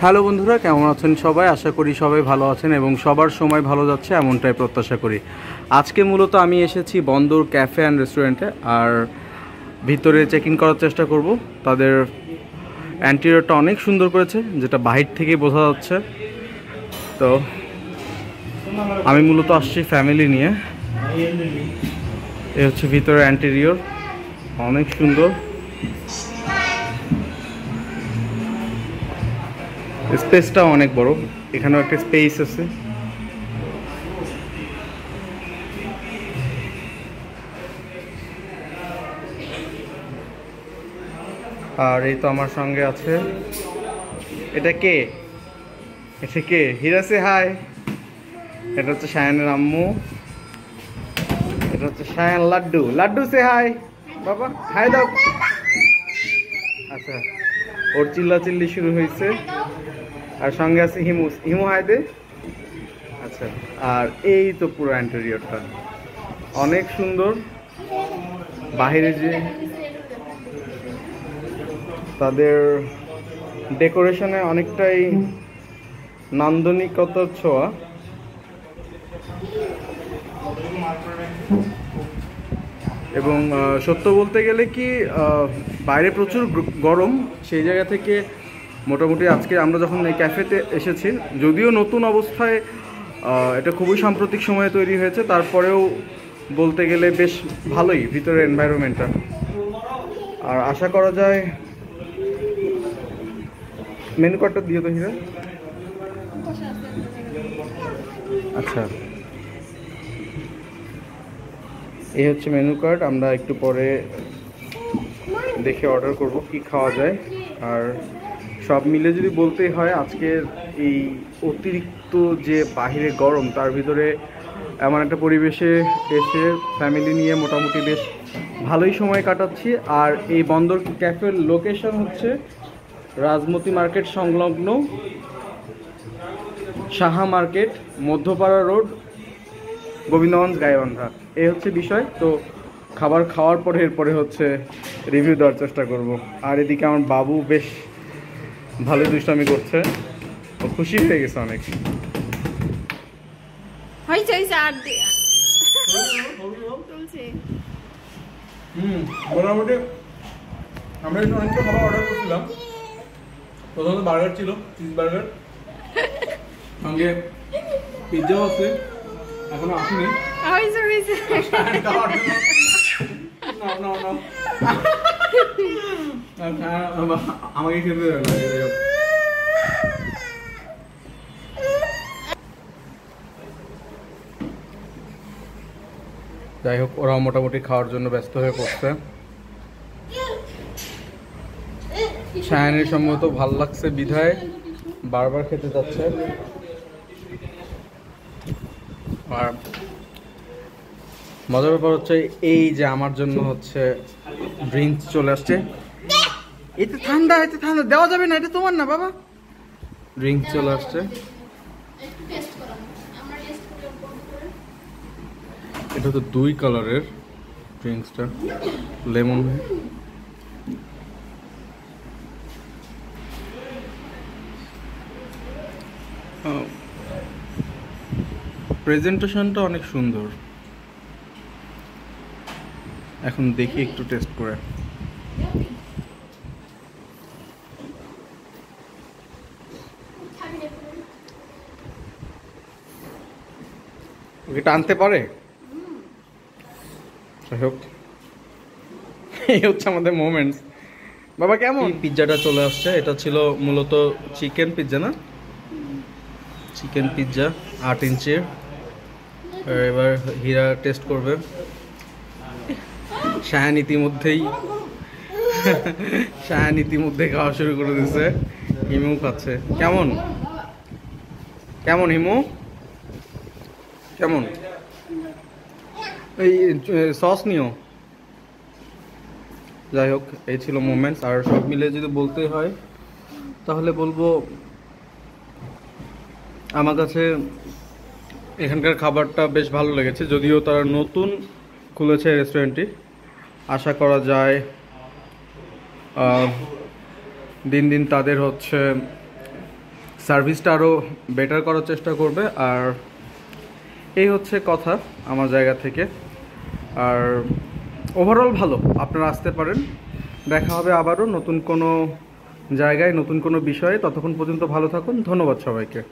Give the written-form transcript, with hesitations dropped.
Hello বন্ধুরা, কেমন আছেন সবাই? আশা করি সবাই ভালো আছেন এবং সবার সময় ভালো যাচ্ছে এমনটাই প্রত্যাশা করি। আজকে মূলত আমি এসেছি বন্দর ক্যাফে অ্যান্ড রেস্টুরেন্টে, আর ভিতরে চেক ইন করার চেষ্টা করব। তাদের অ্যান্টিরিয়রটা অনেক সুন্দর করেছে, যেটা বাহির থেকেই বোঝা যাচ্ছে। তো আমি মূলত আসছি ফ্যামিলি নিয়ে। এ হচ্ছে ভিতরে অ্যান্টিরিয়র, অনেক সুন্দর। স্পেসটা অনেক বড়, এখানেও একটা স্পেস আছে। আর এই তো আমার সঙ্গে আছে, এটা কে? এটা কে? হিরাসে হাই। এটা হচ্ছে শায়ানের আম্মু, এটা হচ্ছে শায়ান লাড্ডু। লাড্ডু সে হাই বাবা, হাই দাও। আচ্ছা, ওর চিল্লাচিল্লি শুরু হয়েছে। আর সঙ্গে আছে হিমু। হিমু হাই দে। আচ্ছা, আর এই তো পুরো ইন্টেরিয়রটা অনেক সুন্দর। বাহিরে যে তাদের ডেকোরেশনে অনেকটাই নান্দনিকতার ছোঁয়া। এবং সত্য বলতে গেলে কি, বাইরে প্রচুর গরম, সেই জায়গা থেকে মোটামুটি আজকে আমরা যখন এই ক্যাফেতে এসেছি, যদিও নতুন অবস্থায়, এটা খুবই সাম্প্রতিক সময়ে তৈরি হয়েছে, তারপরেও বলতে গেলে বেশ ভালোই ভিতরের এনভায়রনমেন্টটা। আর আশা করা যায়, মেনু কার্ডটা দিয়ে তো হিরা। আচ্ছা, এই হচ্ছে মেনু কার্ড। আমরা একটু পরে দেখে অর্ডার করব কি খাওয়া যায়। আর সব মিলে যদি বলতেই হয়, আজকের এই অতিরিক্ত যে বাহিরে গরম, তার ভিতরে এমন একটা পরিবেশে এসে ফ্যামিলি নিয়ে মোটামুটি বেশ ভালোই সময় কাটাচ্ছি। আর এই বন্দর ক্যাফের লোকেশন হচ্ছে রাজমতি মার্কেট সংলগ্ন সাহা মার্কেট, মধ্যপাড়া রোড, গোবিন্দগঞ্জ, গাইবান্ধা। এই হচ্ছে বিষয়। তো খাবার খাওয়ার পরে এরপরে হচ্ছে রিভিউ দেওয়ার চেষ্টা করব। আর এদিকে আমার বাবু বেশ ভালোই দুষ্টামি করছে, ও খুশি হয়ে গেছে অনেক। মোটামুটি আমরা অনেকটা খাবার অর্ডার করছিলাম। প্রথমত বার্গার ছিল, চিজ বার্গার, সঙ্গে পিৎজাও আছে, এখনো আসেনি। আমাকে খেতে যাই হোক, ওরাও মোটামুটি খাওয়ার জন্য ব্যস্ত হয়ে পড়ছে। শায়ানের সম্ভবত ভাল লাগছে বিধায় বারবার খেতে যাচ্ছে। আর মজার ব্যাপার হচ্ছে এই যে আমার জন্য হচ্ছে ড্রিঙ্কস চলে আসছে। এতে ঠান্ডা, এতে ঠান্ডা দেওয়া যাবে না, এটা তোমার না বাবা। ড্রিঙ্কস চলে আসছে। এটা তো 2 কালারের ড্রিঙ্কসটা, লেমন। প্রেজেন্টেশনটা অনেক সুন্দর। এখন দেখি একটু টেস্ট করে। ওকে টানতে পারে। যাই হোক, এই হচ্ছে আমাদের মোমেন্টস। বাবা কেমন? পিৎজাটা চলে আসছে। এটা ছিল মূলত চিকেন পিৎজা, না? চিকেন পিৎজা 8 ইঞ্চির। এবার হীরা টেস্ট করবে। শায়ান ইতিমধ্যেই খাওয়া শুরু করে দিয়েছে। হিমু খাচ্ছে। কেমন কেমন হিমু? কেমন? এই সস নিও। যাই হোক, এই ছিল মোমেন্টস। আর সব মিলে যদি বলতে হয় তাহলে বলবো, আমার কাছে এখানকার খাবারটা বেশ ভালো লেগেছে। যদিও তারা নতুন খুলেছে রেস্টুরেন্টটি, আশা করা যায় দিন দিন তাদের হচ্ছে সার্ভিসটা আরও বেটার করার চেষ্টা করবে। আর এই হচ্ছে কথা আমার জায়গা থেকে। আর ওভারঅল ভালো, আপনারা আসতে পারেন। দেখা হবে আবারও নতুন কোনো জায়গায়, নতুন কোনো বিষয়ে। ততক্ষণ পর্যন্ত ভালো থাকুন। ধন্যবাদ সবাইকে।